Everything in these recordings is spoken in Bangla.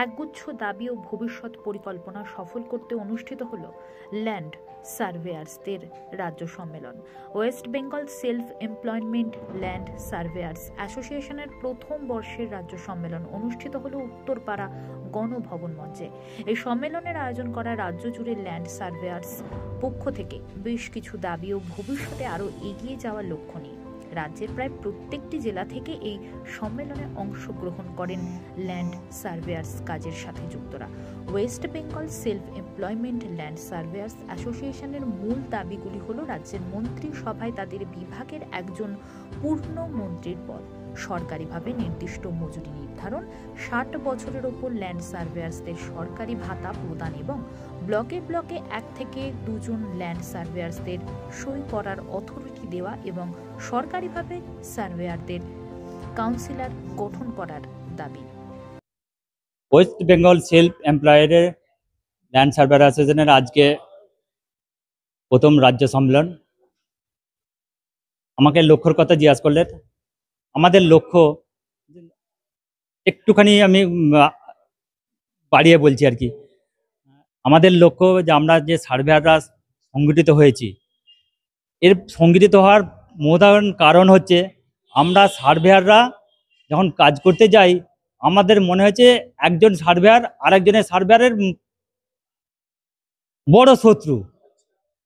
একগুচ্ছ দাবি ও ভবিষ্যৎ পরিকল্পনা সফল করতে অনুষ্ঠিত হল ল্যান্ড সার্ভেয়ার্সদের রাজ্য সম্মেলন। West Bengal self employment land surveyors অ্যাসোসিয়েশনের প্রথম বর্ষের রাজ্য সম্মেলন অনুষ্ঠিত হল উত্তরপাড়া গণভবন মঞ্চে। এই সম্মেলনের আয়োজন করা রাজ্য জুড়ে ল্যান্ড সার্ভেয়ার্স পক্ষ থেকে বেশ কিছু দাবি ও ভবিষ্যতে আরও এগিয়ে যাওয়ার লক্ষ্য নিয়ে রাজ্যের প্রায় প্রত্যেকটি জেলা থেকে এই সম্মেলনে অংশগ্রহণ করেন ল্যান্ড সার্ভেয়ার্স কাজের সাথে যুক্তরা। West Bengal self employment land surveyors অ্যাসোসিয়েশনের মূল দাবিগুলি হল রাজ্যের মন্ত্রিসভায় তাদের বিভাগের একজন পূর্ণ মন্ত্রীর পদ, সরকারিভাবে নির্দিষ্ট মজুরি নির্ধারণ, ৬০ বছরের ওপর ল্যান্ড সার্ভেয়ার্সদের সরকারি ভাতা প্রদান এবং ব্লকে ব্লকে ১ থেকে ২ জন ল্যান্ড সার্ভেয়ার্সদের সই করার অথরিটি দেওয়া এবং সরকারিভাবে সার্ভেয়ারদের কাউন্সিলর গঠন করার দাবি। West Bengal self employed land surveyor অ্যাসোসিয়েশনের আজকে প্রথম রাজ্য সম্মেলন। আমাকে লক্ষ্যর কথা জিজ্ঞাসা করলেন। আমাদের লক্ষ্য একটুখানি আমি বাড়িয়ে বলছি আর কি। আমাদের লক্ষ্য যে আমরা যে সার্ভেয়াররা সংগঠিত হয়েছি, এর সংগঠিত হওয়ার প্রধান কারণ হচ্ছে আমরা সার্ভেয়াররা যখন কাজ করতে যাই আমাদের মনে হয়েছে একজন সার্ভেয়ার আর একজনের সার্ভেয়ারের বড় শত্রু।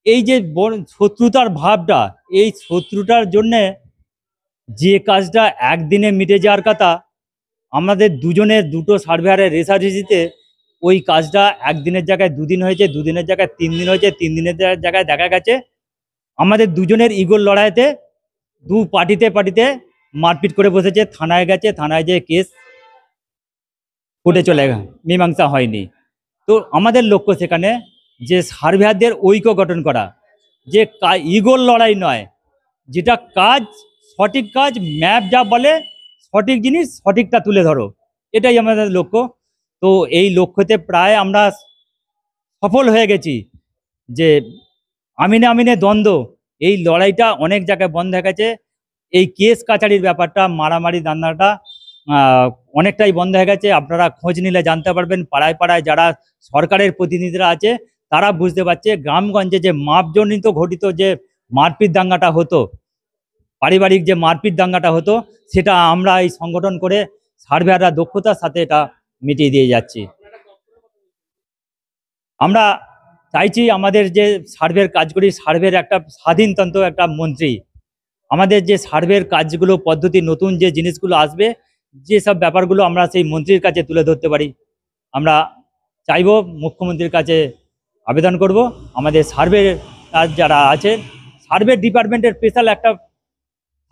এই যে শত্রুতার ভাবটা, এই শত্রুতার জন্যে যে কাজটা একদিনে মিটে যাওয়ার কথা, আমাদের দুটো সার্ভেয়ারের রেষারেষিতে ওই কাজটা একদিনের জায়গায় 2 দিন হয়েছে, 2 দিনের জায়গায় 3 দিন হয়েছে, 3 দিনের জায়গায় দেখা গেছে আমাদের দুজনের ইগোর লড়াইতে 2 পার্টিতে মারপিট করে বসেছে, থানায় গেছে, থানায় যেয়ে কেস কোর্টে চলে গেছে, মীমাংসা হয়নি। তো আমাদের লক্ষ্য সেখানে যে সার্ভেয়ারদের ঐক্য গঠন করা, যে ইগোর লড়াই নয়, যেটা কাজ সঠিক কাজ, ম্যাপ যা বলে সঠিক জিনিস সঠিকটা তুলে ধরো, এটাই আমাদের লক্ষ্য। তো এই লক্ষ্যতে প্রায় আমরা সফল হয়ে গেছি। যে আমিনে দ্বন্দ্ব, এই লড়াইটা অনেক জায়গায় বন্ধ হয়ে গেছে। এই কেস কাছারির ব্যাপারটা, মারামারি দান্দাটা অনেকটাই বন্ধ হয়ে গেছে। আপনারা খোঁজ নিলে জানতে পারবেন, পাড়ায় পাড়ায় যারা সরকারের প্রতিনিধিরা আছে তারা বুঝতে পারছে গ্রামগঞ্জে যে মাপজনিত ঘটিত যে মারপিট দাঙ্গাটা হতো, পারিবারিক যে মারপিট দাঙ্গাটা হতো, সেটা আমরা এই সংগঠন করে সার্ভেয়াররা দক্ষতার সাথে এটা মিটিয়ে দিয়ে যাচ্ছি। আমরা চাইছি আমাদের যে সার্ভের কাজ করি, সার্ভের একটা স্বাধীনতন্ত্র একটা মন্ত্রী, আমাদের যে সার্ভের কাজগুলো পদ্ধতি, নতুন যে জিনিসগুলো আসবে, যেসব ব্যাপারগুলো আমরা সেই মন্ত্রীর কাছে তুলে ধরতে পারি। আমরা চাইব, মুখ্যমন্ত্রীর কাছে আবেদন করব, আমাদের সার্ভের কাজ যারা আছে সার্ভে ডিপার্টমেন্টের স্পেশাল একটা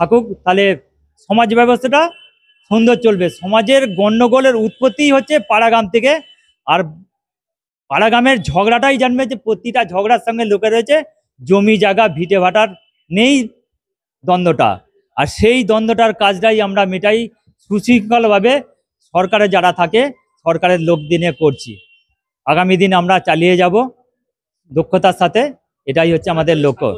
থাকুক, তাহলে সমাজ ব্যবস্থাটা সুন্দর চলবে। সমাজের গণ্ডগোলের উৎপত্তি হচ্ছে পাড়াগ্রাম থেকে, আর পাড়াগ্রামের ঝগড়াটাই জানবে যে প্রতিটা ঝগড়ার সঙ্গে লোকে রয়েছে জমি জায়গা ভিটে ভাটার নেই দ্বন্দ্বটা, আর সেই দ্বন্দ্বটার কাজটাই আমরা মেটাই সুশৃঙ্খলভাবে সরকারে যারা থাকে সরকারের লোক দিনে করছি। আগামী দিন আমরা চালিয়ে যাব দক্ষতার সাথে, এটাই হচ্ছে আমাদের লক্ষ্য।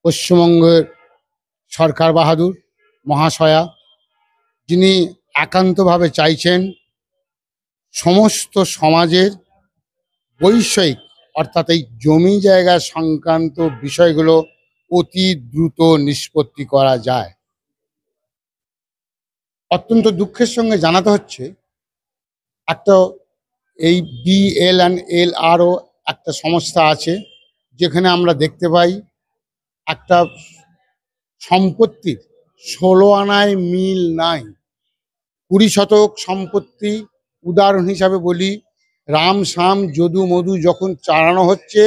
পশ্চিমবঙ্গের সরকার বাহাদুর মহাশয়া, যিনি একান্তভাবে চাইছেন সমস্ত সমাজের বৈষয়িক অর্থাৎ এই জমি জায়গা সংক্রান্ত বিষয়গুলো অতি দ্রুত নিষ্পত্তি করা যায়। অত্যন্ত দুঃখের সঙ্গে জানাতে হচ্ছে একটা এই BLNLRও একটা সংস্থা আছে, যেখানে আমরা দেখতে পাই একটা সম্পত্তির 16 আনায় মিল নাই। 20 শতক সম্পত্তি, উদাহরণ হিসাবে বলি, রাম শাম যদু মধু যখন চালানো হচ্ছে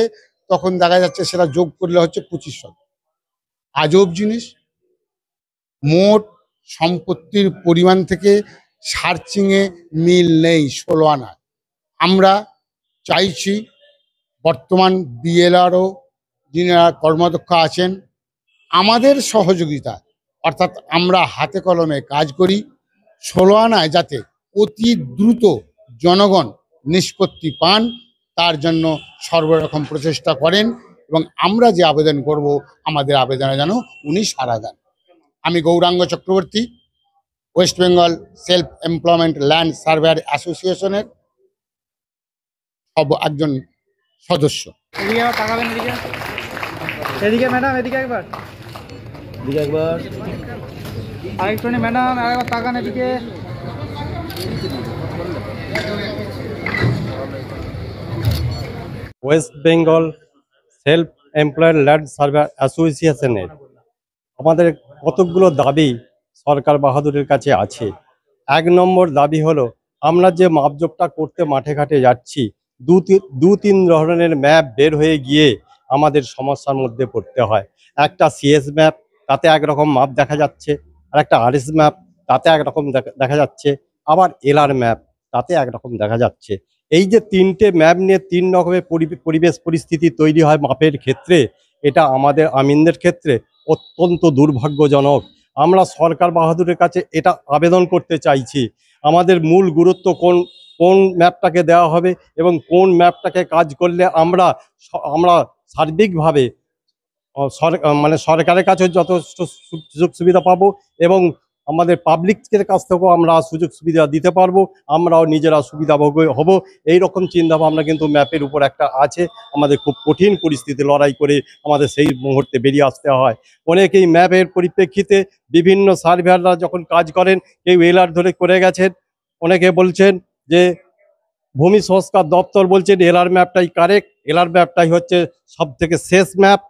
তখন দেখা যাচ্ছে সেটা যোগ করলে হচ্ছে 25 শতক। আজব জিনিস। মোট সম্পত্তির পরিমাণ থেকে সার্চিংয়ে মিল নেই 16 আনায়। আমরা চাইছি বর্তমান BLRO যিনারা কর্মাধ্যক্ষ আছেন, আমাদের সহযোগিতা অর্থাৎ আমরা হাতে কলমে কাজ করি, 16 আনায় যাতে অতি দ্রুত জনগণ নিষ্পত্তি পান, তার জন্য সর্বরকম প্রচেষ্টা করেন এবং আমরা যে আবেদন করব আমাদের আবেদনে যেন উনি সাড়া দেন। আমি Gouranga Chakraborty, West Bengal self employment land surveyor অ্যাসোসিয়েশনের একজন সদস্য। এদিকে আবার তাকাবেন, এদিকে এদিকে ম্যাডাম, এদিকে একবার আরেকটুখানি ম্যাডাম, আরেকবার তাকান এদিকে। West Bengal self employed land survey অ্যাসোসিয়েশনের আমাদের কতকগুলো দাবি সরকার বাহাদুরের কাছে আছে। 1 নম্বর দাবি হলো, আমরা যে মাপজোপটা করতে মাঠে ঘাটে যাচ্ছি, 2-3 ধরনের ম্যাপ বের হয়ে গিয়ে আমাদের সমস্যার মধ্যে পড়তে হয়। একটা সিএস ম্যাপ, তাতে একরকম মাপ দেখা যাচ্ছে, আর একটা আরএস ম্যাপ, তাতে একরকম দেখা যাচ্ছে, আবার এলআর ম্যাপ, তাতে একরকম দেখা যাচ্ছে। এই যে 3টে ম্যাপ নিয়ে 3 রকমের পরিবেশ পরিস্থিতি তৈরি হয় মাপের ক্ষেত্রে, এটা আমাদের আমিনদের ক্ষেত্রে অত্যন্ত দুর্ভাগ্যজনক। আমরা সরকার বাহাদুরের কাছে এটা আবেদন করতে চাইছি, আমাদের মূল গুরুত্ব কোন ম্যাপটাকে দেওয়া হবে এবং কোন ম্যাপটাকে কাজ করলে আমরা সার্বিকভাবে সরকারের কাছে যথেষ্ট সুযোগ সুবিধা পাবো এবং আমাদের পাবলিকের কাছ থেকেও আমরা সুযোগ সুবিধা দিতে পারবো, আমরাও নিজেরা সুবিধাভোগী হব। এই রকম চিন্তাভাবনা কিন্তু ম্যাপের উপর একটা আছে। আমাদের খুব কঠিন পরিস্থিতি লড়াই করে আমাদের সেই মুহূর্তে বেরিয়ে আসতে হয়। অনেকেই ম্যাপের পরিপ্রেক্ষিতে বিভিন্ন সার্ভেয়াররা যখন কাজ করেন, কেউ এলআর ধরে করে গেছেন, অনেকে বলছেন যে ভূমি সংস্কার দপ্তর বলছেন এলআর ম্যাপটাই কারেক্ট, এলআর ম্যাপটাই হচ্ছে সব থেকে শেষ ম্যাপ,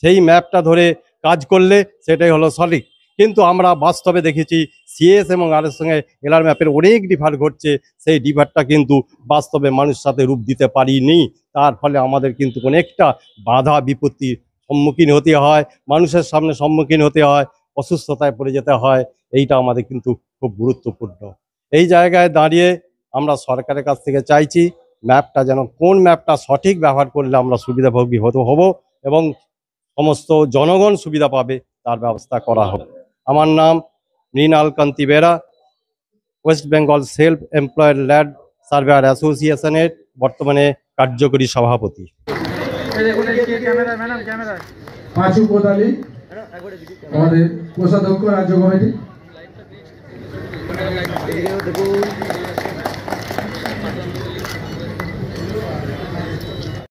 সেই ম্যাপটা ধরে কাজ করলে সেটাই হলো সঠিক। কিন্তু আমরা বাস্তবে দেখেছি সিএস এবং আরের সঙ্গে এলআর ম্যাপের অনেক ডিফার ঘটছে, সেই ডিফারটা কিন্তু বাস্তবে মানুষের সাথে রূপ দিতে পারিনি। তার ফলে আমাদের কিন্তু অনেকটা বাধা বিপত্তির সম্মুখীন হতে হয়, মানুষের সামনে সম্মুখীন হতে হয়, অসুস্থতায় পড়ে যেতে হয়। এইটা আমাদের কিন্তু খুব গুরুত্বপূর্ণ। এই জায়গায় দাঁড়িয়ে আমরা সরকারের কাছ থেকে চাইছি ম্যাপটা যেন কোন ম্যাপটা সঠিক ব্যবহার করলে আমরা সুবিধাভোগী হব এবং সমস্ত জনগণ সুবিধা পাবে তার ব্যবস্থা করা হবে। আমার নাম Mrinal Kanti Bera, West Bengal self employed land surveyor অ্যাসোসিয়েশনের বর্তমানে কার্যকরী সভাপতি। পাঁচু কোদালি আমাদের কোষাধ্যক্ষ রাজ্য কমিটি।